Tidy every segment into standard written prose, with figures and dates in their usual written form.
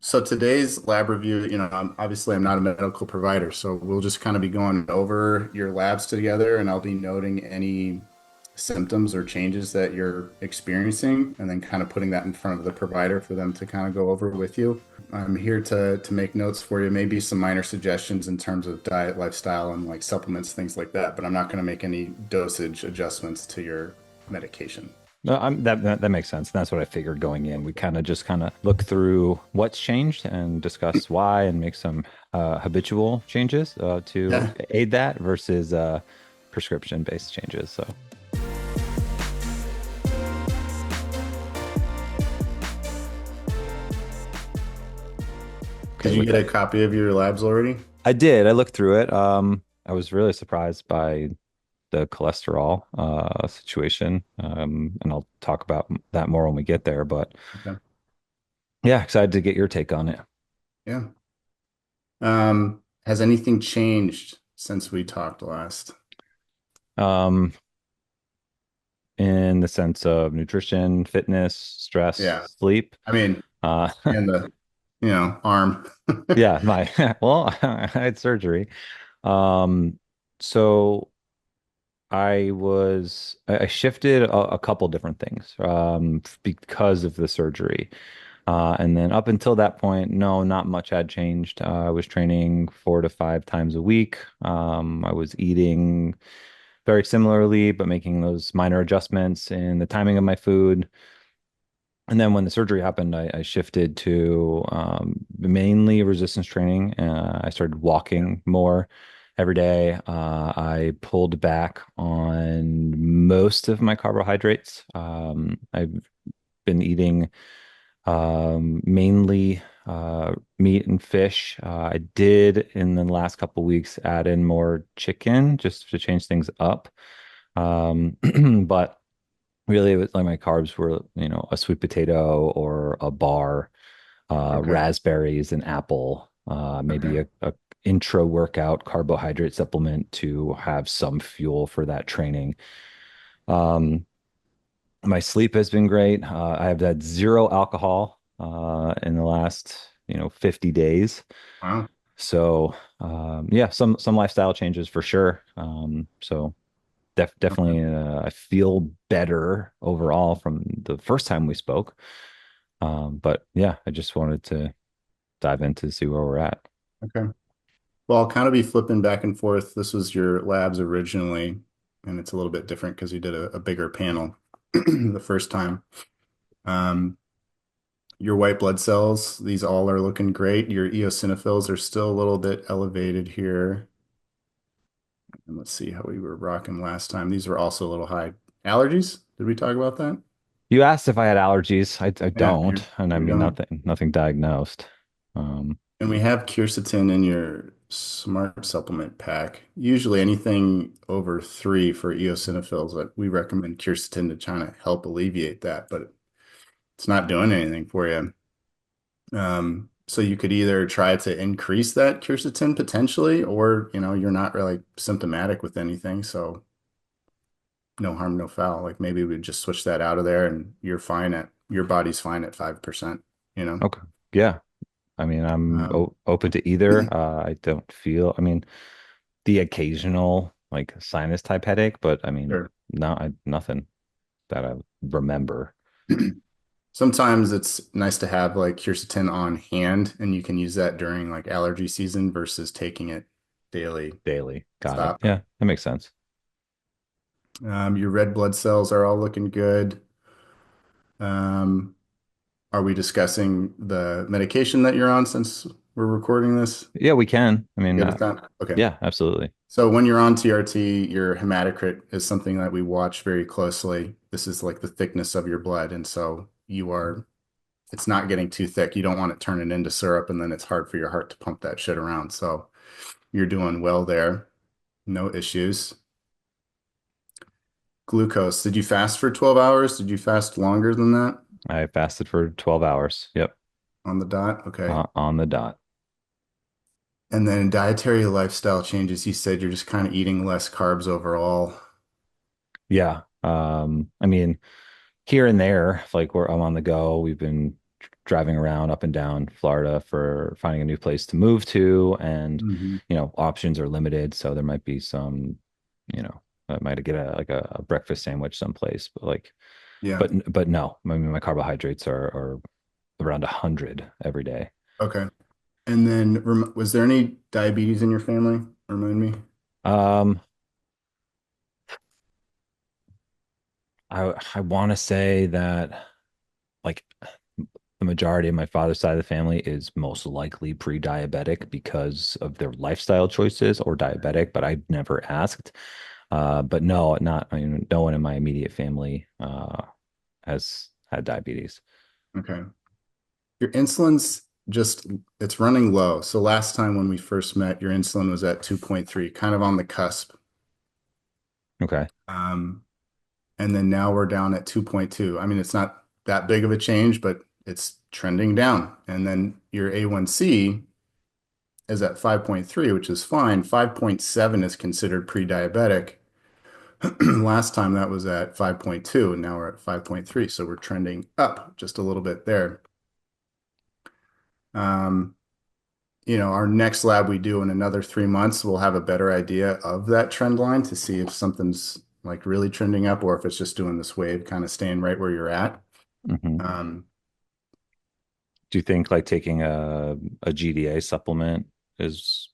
So today's lab review, obviously I'm not a medical provider, so we'll just kind of be going over your labs together and I'll be noting any symptoms or changes that you're experiencing and then kind of putting that in front of the provider for them to kind of go over with you. I'm here to make notes for you, maybe some minor suggestions in terms of diet, lifestyle, and like supplements, things like that, but I'm not going to make any dosage adjustments to your medication. No, that makes sense. That's what I figured going in. We kind of look through what's changed and discuss why and make some habitual changes to Yeah. aid that versus prescription-based changes. So, Did okay, you with get a that, copy of your labs already? I did. I looked through it. I was really surprised by the cholesterol situation, and I'll talk about that more when we get there. But Okay. yeah, excited to get your take on it. Yeah. Has anything changed since we talked last? Um, in the sense of nutrition, fitness, Yeah. stress, sleep. I mean, Uh, and the, arm. yeah, my well, I had surgery. Um, so I shifted a couple different things because of the surgery. And then up until that point, no, not much had changed. I was training 4 to 5 times a week. I was eating very similarly, but making those minor adjustments in the timing of my food. And then when the surgery happened, I shifted to mainly resistance training. I started Yeah. walking more every day. I pulled back on most of my carbohydrates. I've been eating mainly meat and fish. I did in the last couple of weeks add in more chicken just to change things up. But really, it was like my carbs were, a sweet potato or a bar, Okay. raspberries, and apple, maybe Okay. a intra workout carbohydrate supplement to have some fuel for that training. Um, my sleep has been great. I have had zero alcohol in the last, 50 days. Wow. So yeah, some lifestyle changes for sure. So Okay. definitely I feel better overall from the first time we spoke. But yeah, I just wanted to dive in to see where we're at. Okay. Well, I'll kind of be flipping back and forth. This was your labs originally, and it's a little bit different because you did a bigger panel the first time. Um, your white blood cells, these all are looking great. Your eosinophils are still a little bit elevated here. And let's see how we were rocking last time. These were also a little high. Allergies? Did we talk about that? You asked if I had allergies. I Yeah, don't, and I you mean don't. nothing diagnosed. Um, And we have quercetin in your smart supplement pack. Usually anything over 3 for eosinophils, we recommend quercetin to try to help alleviate that, but it's not doing anything for you. So you could either try to increase that quercetin potentially, or you're not really symptomatic with anything, so no harm, no foul. Like maybe we just switch that out of there and your body's fine at 5%, you know? okay, yeah. I mean, I'm Um, open to either. I don't feel. I mean, the occasional like sinus type headache, but I mean, sure. no, nothing that I remember Sometimes it's nice to have like quercetin on hand and you can use that during like allergy season versus taking it daily. daily. Got it. Stop. Yeah, that makes sense. Your red blood cells are all looking good. Um, are we discussing the medication that you're on since we're recording this? Yeah, we can. I You mean, good with that? Okay. yeah, absolutely. So when you're on TRT, your hematocrit is something that we watch very closely. This is like the thickness of your blood. And so it's not getting too thick. You don't want it turning into syrup and then it's hard for your heart to pump that shit around. So you're doing well there. No issues. Glucose. Did you fast for 12 hours? Did you fast longer than that I fasted for 12 hours. Yep, on the dot? Okay. on the dot. And then dietary lifestyle changes. You said you're just kind of eating less carbs overall. Yeah. I mean, here and there, like where I'm on the go, we've been driving around up and down Florida for finding a new place to move to, and Hmm. options are limited, so there might be some, you know, I might get a breakfast sandwich someplace, but Yeah. but no, I mean my carbohydrates are around 100 every day. Okay. And then was there any diabetes in your family? Remind me. Um, I want to say that like the majority of my father's side of the family is most likely pre-diabetic because of their lifestyle choices or diabetic, but I never asked. But no, not, I mean, no one in my immediate family has had diabetes. Okay. Your insulin's just it's running low. So last time when we first met, your insulin was at 2.3, kind of on the cusp. Okay. Um, and then now we're down at 2.2. I mean, it's not that big of a change, but it's trending down. And then your A1C is at 5.3, which is fine. 5.7 is considered pre-diabetic. Last time that was at 5.2, and now we're at 5.3. So we're trending up just a little bit there. Um, our next lab we do in another 3 months, we'll have a better idea of that trend line to see if something's like really trending up or if it's just doing this wave, kind of staying right where you're at. Hmm. Um, Do you think like taking a GDA supplement is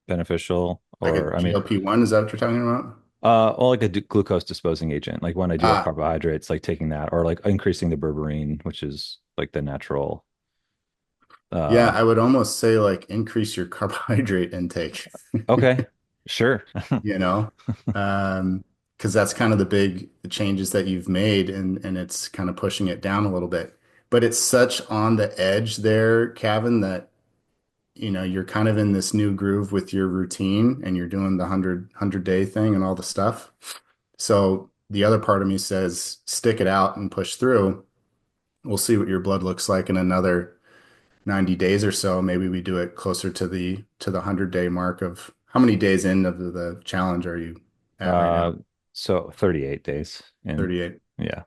beneficial? like a Or, I mean, GLP-1, is that what you're talking about? well, like a glucose disposing agent, like when I do have Ah, carbohydrates, like taking that, or like increasing the berberine, which is like the natural. yeah, Uh, I would almost say like increase your carbohydrate intake, okay, sure. you know, because that's kind of the big changes that you've made, and it's kind of pushing it down a little bit. But it's such on the edge there, Cavan, that you're kind of in this new groove with your routine and you're doing the 100 day thing and all the stuff. So the other part of me says stick it out and push through. We'll see what your blood looks like in another 90 days or so. Maybe we do it closer to the 100-day mark of how many days in of the challenge are you at right now? Uh, so 38 days, and 38. yeah,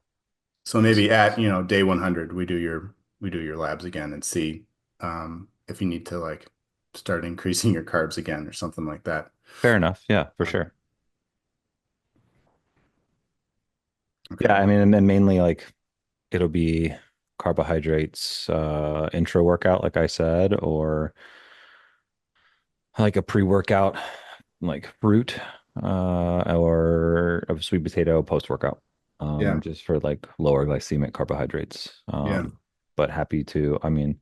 So maybe at, day 100, we do your labs again and see if you need to like start increasing your carbs again or something like that. fair enough. Yeah, for Um, sure. Yeah, okay. I mean, and then mainly like it'll be carbohydrates, intra workout, like I said, or like a pre-workout, like fruit, or a sweet potato post-workout, Yeah. just for like lower glycemic carbohydrates. Yeah. But happy to, I mean,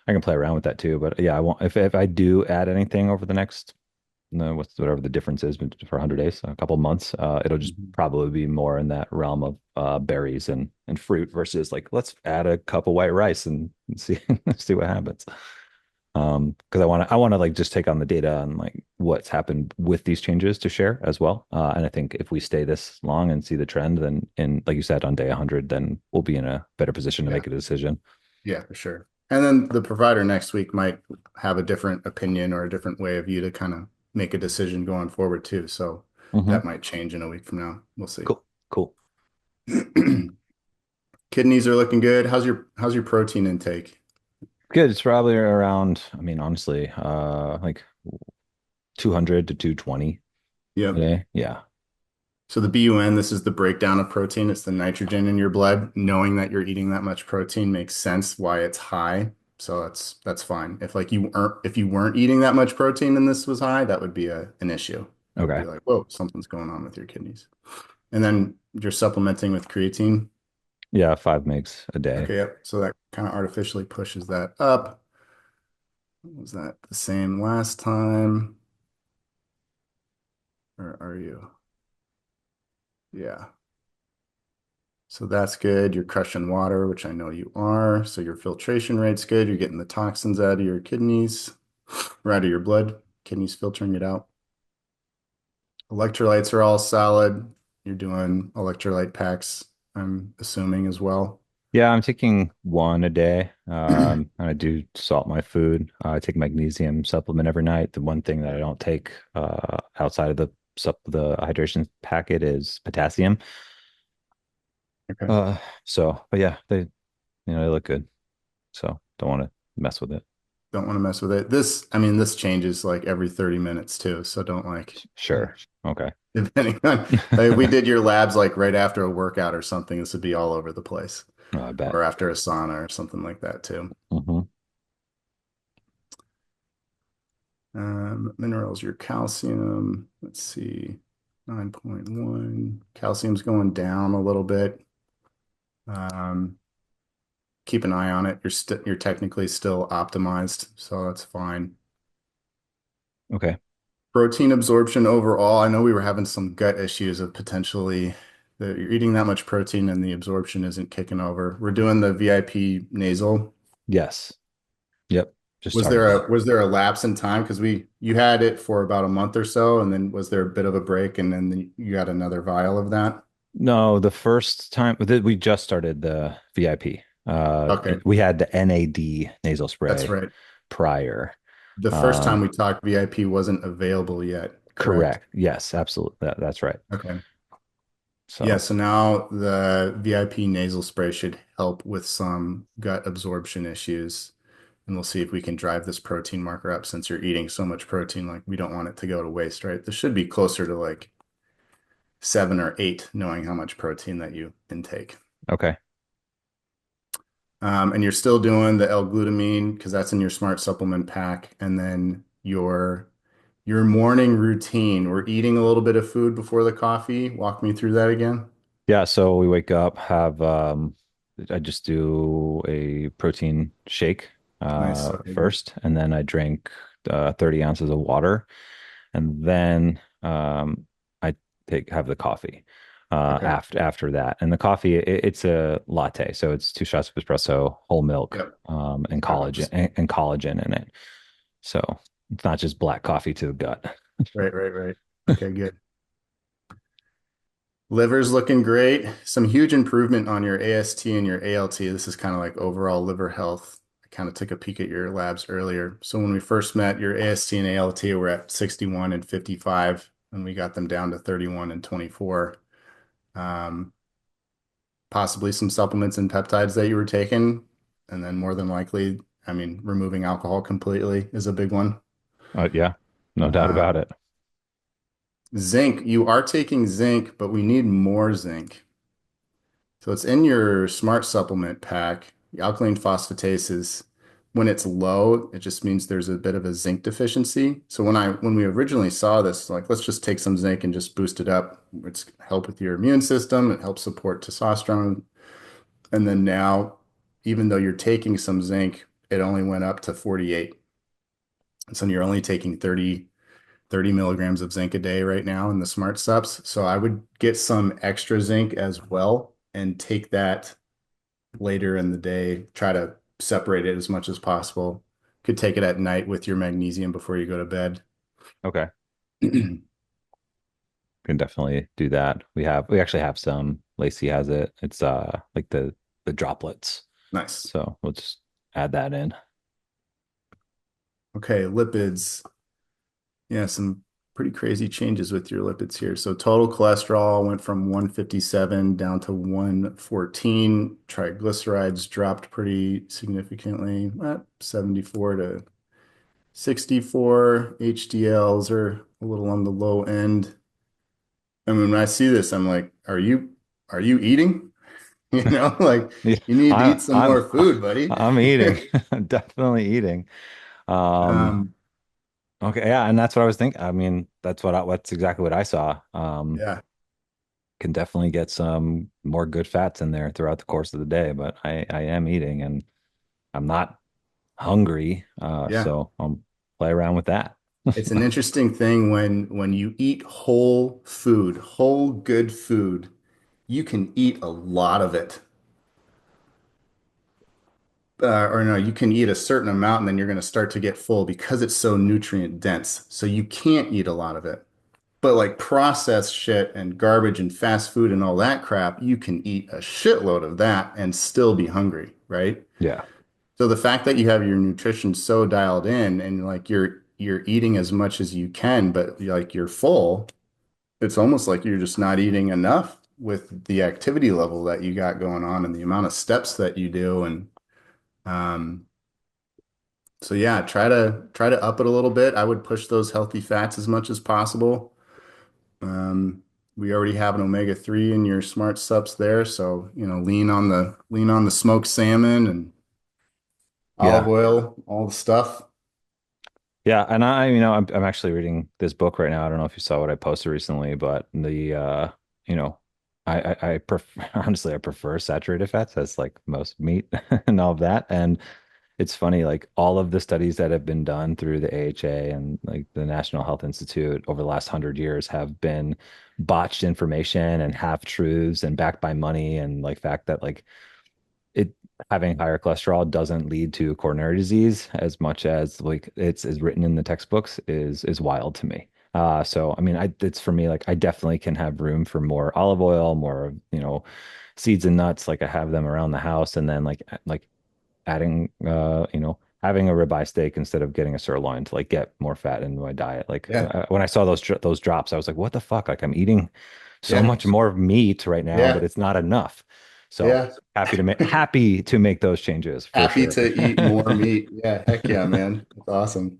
I can play around with that too. But yeah, I won't, if I do add anything over the next, no, whatever the difference is for 100 days, a couple months, it'll just Mhm. probably be more in that realm of berries and fruit versus like let's add a cup of white rice and see see what happens. Because I want to like just take on the data and like what's happened with these changes to share as well. And I think if we stay this long and see the trend, then in like you said on day 100, then we'll be in a better position to Yeah. make a decision. Yeah, for sure. And then the provider next week might have a different opinion or a different way of you to kind of make a decision going forward too. So Hmm. that might change in a week from now. We'll see. Cool, cool. Kidneys are looking good. How's your protein intake? Good. It's probably around, I mean, honestly, like 200 to 220 a Yep. day. Yeah. So the BUN, this is the breakdown of protein. It's the nitrogen in your blood. Knowing that you're eating that much protein makes sense why it's high. So that's fine. If you weren't eating that much protein and this was high, that would be an issue. That would be Okay. like, whoa, something's going on with your kidneys. And then you're supplementing with creatine. Yeah, 5 mgs a day. Okay, yep. So that kind of artificially pushes that up. Was that the same last time? Or are you? Yeah. So that's good. You're crushing water, which I know you are. So your filtration rate's good. You're getting the toxins out of your kidneys, or out of your blood. Kidneys filtering it out. Electrolytes are all solid. You're doing electrolyte packs, I'm assuming as well. Yeah, I'm taking one a day. And I do salt my food. I take magnesium supplement every night. The one thing that I don't take outside of the hydration packet is potassium. Okay. Uh, but yeah, they look good. So don't want to mess with it. Don't want to mess with it. This, I mean, this changes like every 30 minutes too. So don't like, Sure. Okay. depending on, like if we did your labs like right after a workout or something, this would be all over the place. Oh, I bet. Or after a sauna or something like that too. Hmm. Minerals, your calcium, let's see, 9.1. Calcium's going down a little bit. Um, Keep an eye on it. You're technically still optimized, so that's fine. Okay. Protein absorption overall, I know we were having some gut issues of potentially that you're eating that much protein and the absorption isn't kicking over. We're doing the VIP nasal. Yes. Yep. Just Was started there that. a lapse in time? Because you had it for about a month or so, and then was there a bit of a break, and then you got another vial of that? No, the first time we just started the VIP. Okay, We had the NAD nasal that's spray right. prior. The first time Um, we talked, VIP wasn't available yet, correct? correct. Yes, absolutely. That's right. Okay. Yeah, So, so now the VIP nasal spray should help with some gut absorption issues. And we'll see if we can drive this protein marker up since you're eating so much protein. Like we don't want it to go to waste, right? This should be closer to like 7 or 8, knowing how much protein that you intake. okay. And you're still doing the L-glutamine because that's in your smart supplement pack. And then your morning routine. We're eating a little bit of food before the coffee. Walk me through that again. Yeah, so we wake up, have I just do a protein shake Nice. Okay, good. first, and then I drink 30 ounces of water, and then I have the coffee Okay. after that. And the coffee, it's a latte, so it's 2 shots of espresso, whole milk, Yep. and That helps. collagen in it. So it's not just black coffee to the gut. Right, right, right. Okay, good. Liver's looking great. Some huge improvement on your AST and your ALT. This is kind of like overall liver health. I kind of took a peek at your labs earlier. So when we first met, your AST and ALT were at 61 and 55, and we got them down to 31 and 24. Um, Possibly some supplements and peptides that you were taking, and then more than likely, I mean, removing alcohol completely is a big one. Yeah, no doubt Uh, about it. Zinc, you are taking zinc, but we need more zinc. So it's in your smart supplement pack. The alkaline phosphatases, when it's low, it just means there's a bit of a zinc deficiency. So when we originally saw this, like let's just take some zinc and just boost it up. It's help with your immune system. It helps support testosterone. And then now, even though you're taking some zinc, it only went up to 48. And so you're only taking 30 milligrams of zinc a day right now in the smart subs. So I would get some extra zinc as well and take that later in the day. Try to separate it as much as possible. Could take it at night with your magnesium before you go to bed. Okay. Can definitely do that. We actually have some. Lacey has it. It's like the droplets. Nice. So we'll just add that in. Okay, lipids. Yeah, some pretty crazy changes with your lipids here. So total cholesterol went from 157 down to 114. Triglycerides dropped pretty significantly, 74 to 64. HDLs are a little on the low end. I mean, when I see this, I'm like, are you eating? You know, like Yeah, you need to I'm eat some I'm more food, buddy. I'm eating. I'm definitely eating. Um Um, okay, yeah, and that's what I was thinking. I mean, that's exactly what I saw. yeah, Can definitely get some more good fats in there throughout the course of the day, but I am eating and I'm not hungry. yeah. So I'll play around with that. It's an interesting thing when you eat whole food, whole good food, you can eat a lot of it. Or no, you can eat a certain amount and then you're going to start to get full because it's so nutrient dense. So you can't eat a lot of it. But like processed shit and garbage and fast food and all that crap, you can eat a shitload of that and still be hungry, right? Yeah. So the fact that you have your nutrition so dialed in and like you're eating as much as you can, but like you're full, it's almost like you're just not eating enough with the activity level that you got going on and the amount of steps that you do. And Um, so yeah, try to up it a little bit. I would push those healthy fats as much as possible. Um, we already have an omega-3 in your smart subs there, so lean on the smoked salmon and olive Yeah. oil, all the stuff. Yeah, and I'm actually reading this book right now. I don't know if you saw what I posted recently, but you know, I prefer honestly I prefer saturated fats as like most meat and all of that. And it's funny, like all of the studies that have been done through the AHA and like the National Health Institute over the last 100 years have been botched information and half truths and backed by money and like fact that like it having higher cholesterol doesn't lead to coronary disease as much as like it's is written in the textbooks is wild to me. So I mean, it's for me like I definitely can have room for more olive oil, more seeds and nuts. Like I have them around the house, and then like adding having a ribeye steak instead of getting a sirloin to like get more fat in my diet. Like Yeah, when I saw those drops, I was like, what the fuck? Like I'm eating so yeah, much more meat right now, but yeah, it's not enough. So yeah. happy to make those changes for Happy sure. to eat more meat. Yeah, heck yeah, man. That's awesome.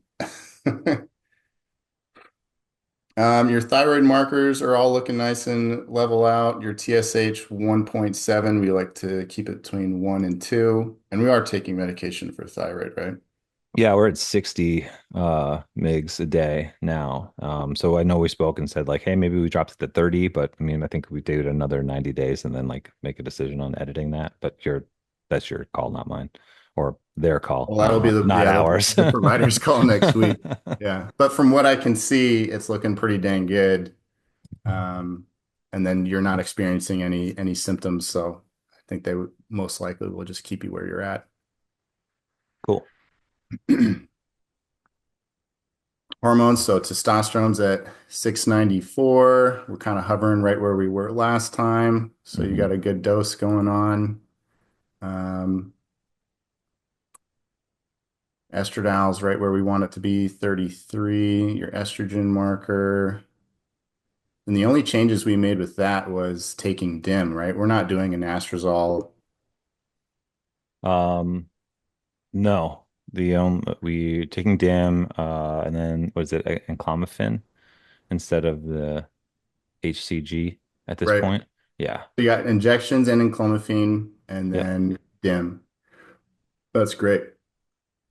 Your thyroid markers are all looking nice and level out. Your TSH 1.7, we like to keep it between 1 and 2. And we are taking medication for thyroid, right? Yeah, we're at 60 mgs a day now. So I know we spoke and said like, hey, maybe we dropped it to 30, but I mean, I think we do it another 90 days and then like make a decision on editing that. But that's your call, not mine, or their call, Well, that'll be not the ours. the provider's call next week. Yeah. But from what I can see, it's looking pretty dang good. Um, and then you're not experiencing any symptoms, so I think they would most likely will just keep you where you're at. Cool. Hormones, so testosterone's at 694. We're kind of hovering right where we were last time. So you Hmm. got a good dose going on. Um, Estradiol's right where we want it to be, 33, your estrogen marker. And the only changes we made with that was taking DIM, right? We're not doing an anastrozole. Um, no, the we taking DAM, and then was it enclomiphene instead of the HCG at this Right. point? Yeah. So you got injections and enclomiphene and Yep. then DIM. That's great.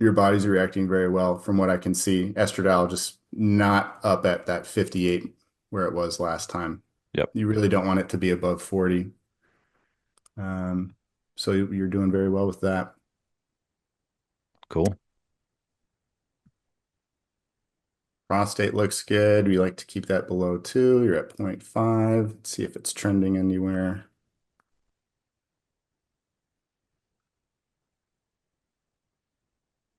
Your body's reacting very well from what I can see. Estradiol just not up at that 58 where it was last time. Yep. You really don't want it to be above 40. Um, so you're doing very well with that. Cool. Prostate looks good. We like to keep that below 2. You're at zero point 0.5. Let's see if it's trending anywhere.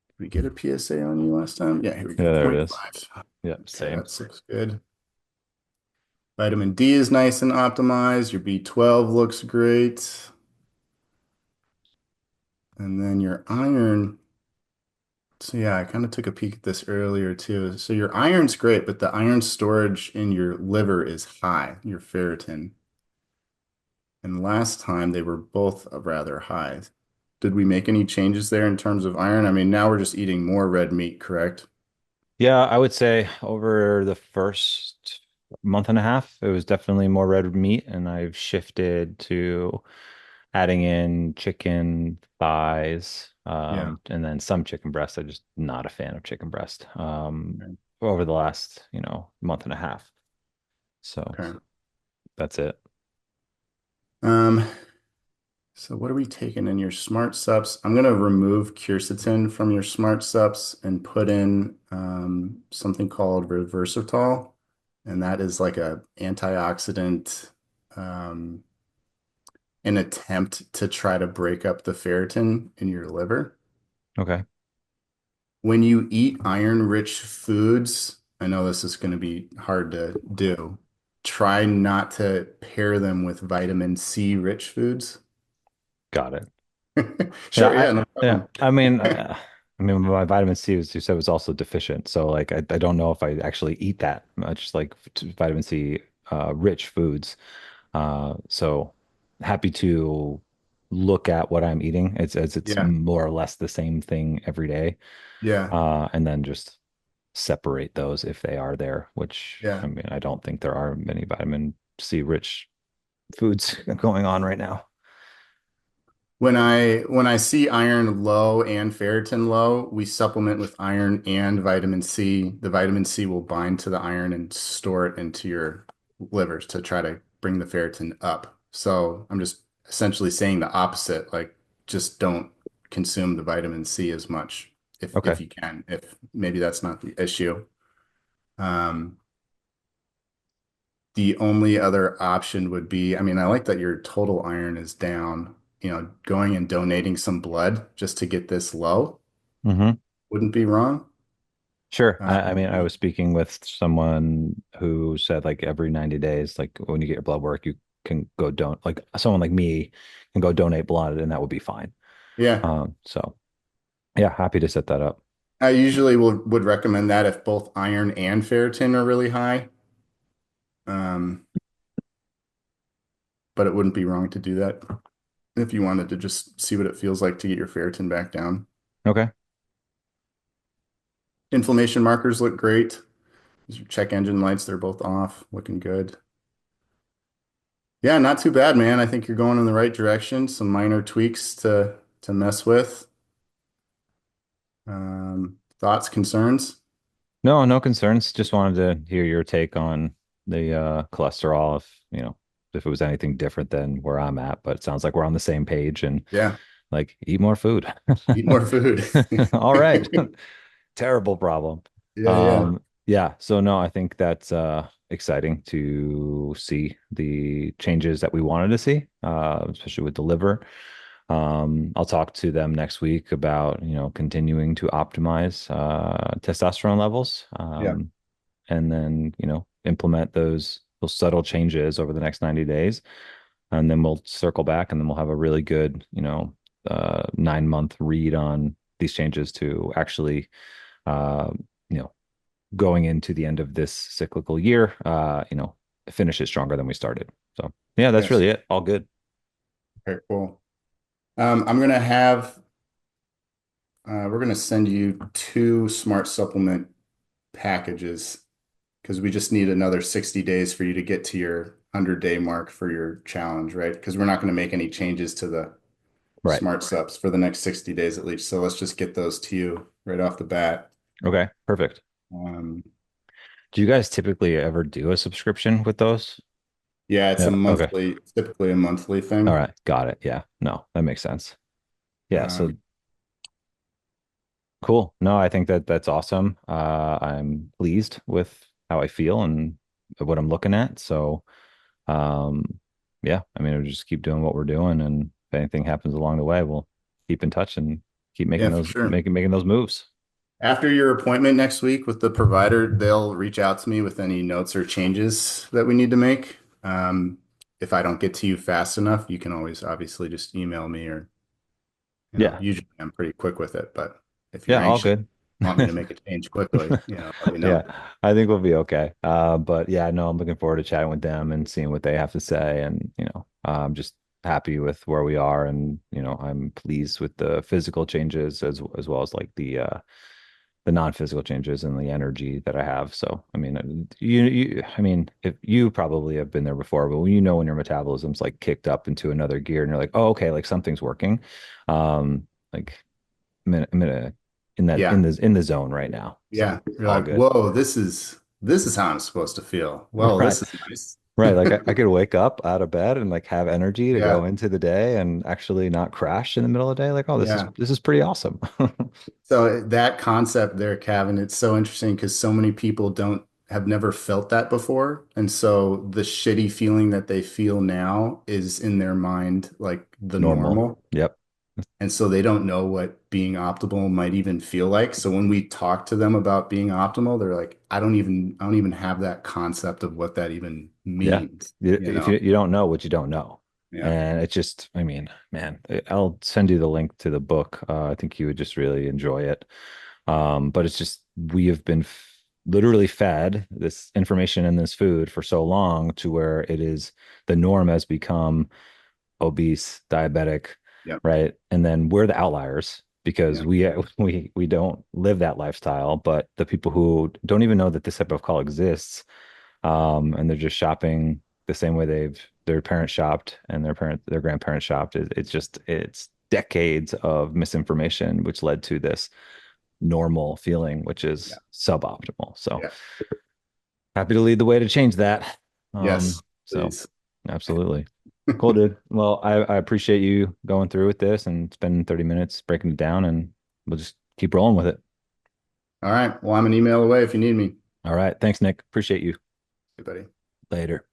Did we get a PSA on you last time? Yeah, here we go. Yeah, zero there it point is. 0.5. Yep. Okay, Same. that looks good. Vitamin D is nice and optimized. Your B12 looks great. And then your iron. So yeah, I kind of took a peek at this earlier too. So your iron's great, but the iron storage in your liver is high, your ferritin. And last time they were both rather high. Did we make any changes there in terms of iron? I mean, now we're just eating more red meat, correct? Yeah, I would say over the first month and a half, it was definitely more red meat, and I've shifted to adding in chicken thighs, Yeah. and then some chicken breast. I'm just not a fan of chicken breast, Okay. over the last, month and a half. So Okay. that's it. Um, so what are we taking in your smart subs? I'm gonna remove quercetin from your smart subs and put in something called reversatol, and that is like a antioxidant, um, an attempt to try to break up the ferritin in your liver. Okay. When you eat iron-rich foods, I know this is going to be hard to do. Try not to pair them with vitamin C rich foods. Got it. Yeah, Sure, yeah, no yeah. problem. I mean, my vitamin C was you said was also deficient, so like I don't know if I actually eat that much like vitamin C rich foods. So happy to. look at what I'm eating. It's Yeah. more or less the same thing every day. Yeah. And then just separate those if they are there, which Yeah. I mean, I don't think there are many vitamin C rich foods going on right now. When I see iron low and ferritin low, we supplement with iron and vitamin C. The vitamin C will bind to the iron and store it into your livers to try to bring the ferritin up. So I'm just essentially saying the opposite, like just don't consume the vitamin C as much Okay. if you can, if maybe that's not the issue. Um, the only other option would be, I mean, I like that your total iron is down, going and donating some blood just to get this low Hmm. wouldn't be wrong. Sure. I Um, mean, I was speaking with someone who said like every 90 days, like when you get your blood work, you can go don't like someone like me can go donate blood and that would be fine. yeah, So yeah, happy to set that up. I usually would recommend that if both iron and ferritin are really high. Um, but it wouldn't be wrong to do that if you wanted to just see what it feels like to get your ferritin back down. Okay. Inflammation markers look great. Your check engine lights, they're both off, looking good. Yeah, not too bad, man. I think you're going in the right direction. Some minor tweaks to mess with. Thoughts, concerns? No, no concerns. Just wanted to hear your take on the cholesterol, if if it was anything different than where I'm at, but it sounds like we're on the same page and Yeah, like eat more food. eat more food. All right. Terrible problem. Yeah, yeah, Yeah, so no, I think that's exciting to see the changes that we wanted to see, especially with the liver. I'll talk to them next week about, continuing to optimize testosterone levels, yeah. and then, implement those subtle changes over the next 90 days. And then we'll circle back and then we'll have a really good, 9 month read on these changes to actually uh, you know, going into the end of this cyclical year, finish it stronger than we started. So yeah, that's Yes. really it. All good. Okay, cool. I'm gonna have we're gonna send you two smart supplement packages because we just need another 60 days for you to get to your 100-day mark for your challenge, right? Because we're not going to make any changes to the Right. smart subs for the next 60 days at least. So let's just get those to you right off the bat. Okay. Perfect. Um, Do you guys typically ever do a subscription with those? yeah, it's a Yeah. Okay. monthly, typically a monthly All thing. right. Got it. Yeah. No, that makes sense. Yeah. So Um, cool. No, I think that that's awesome. I'm pleased with how I feel and what I'm looking at. So, um, yeah, I mean, we'll just keep doing what we're doing, and if anything happens along the way, we'll keep in touch and keep yeah, making for those sure. making those moves. After your appointment next week with the provider, they'll reach out to me with any notes or changes that we need to make. If I don't get to you fast enough, you can always obviously just email me or, Yeah. usually I'm pretty quick with it, but if you're Yeah. All anxious, good. want me to make a change quickly, let me Yeah, know. I think we'll be okay. But yeah, no, I'm looking forward to chatting with them and seeing what they have to say. And, I'm just happy with where we are. And, I'm pleased with the physical changes as well as like the non-physical changes and the energy that I have. So, I mean, I mean, if you probably have been there before, but when your metabolism's like kicked up into another gear and you're like, oh, okay, like something's working. Like I'm in Yeah. in the zone right now. So Yeah. You're all like, good. whoa, this is how I'm supposed to feel. Well, Right. this is nice. Right. Like I could wake up out of bed and like have energy to go Yeah. into the day and actually not crash in the middle of the day. Like, oh, Yeah. this is pretty awesome. So that concept there, Cavan, it's so interesting because so many people don't have never felt that before. And so the shitty feeling that they feel now is in their mind like the Normal. normal. Yep. And so they don't know what being optimal might even feel like. So when we talk to them about being optimal, they're like, I don't even have that concept of what that even Yeah. means, you If know? you don't know what you don't know. Yeah. And it's just, I mean, man, I'll send you the link to the book. I think you would just really enjoy it. But it's just, we have been literally fed this information and this food for so long to where it is the norm has become obese, diabetic, Yep. right? And then we're the outliers because Yep. we don't live that lifestyle, but the people who don't even know that this type of call exists, and they're just shopping the same way their parents shopped and their grandparents shopped. It's decades of misinformation which led to this normal feeling, which Yeah. is suboptimal. So Yeah. happy to lead the way to change that. Yes, So please. absolutely. Cool, dude. Well, I appreciate you going through with this and spending 30 minutes breaking it down, and we'll just keep rolling with it. All right. Well, I'm an email away if you need me. All right. Thanks, Nick. Appreciate you. Hey, buddy. Later.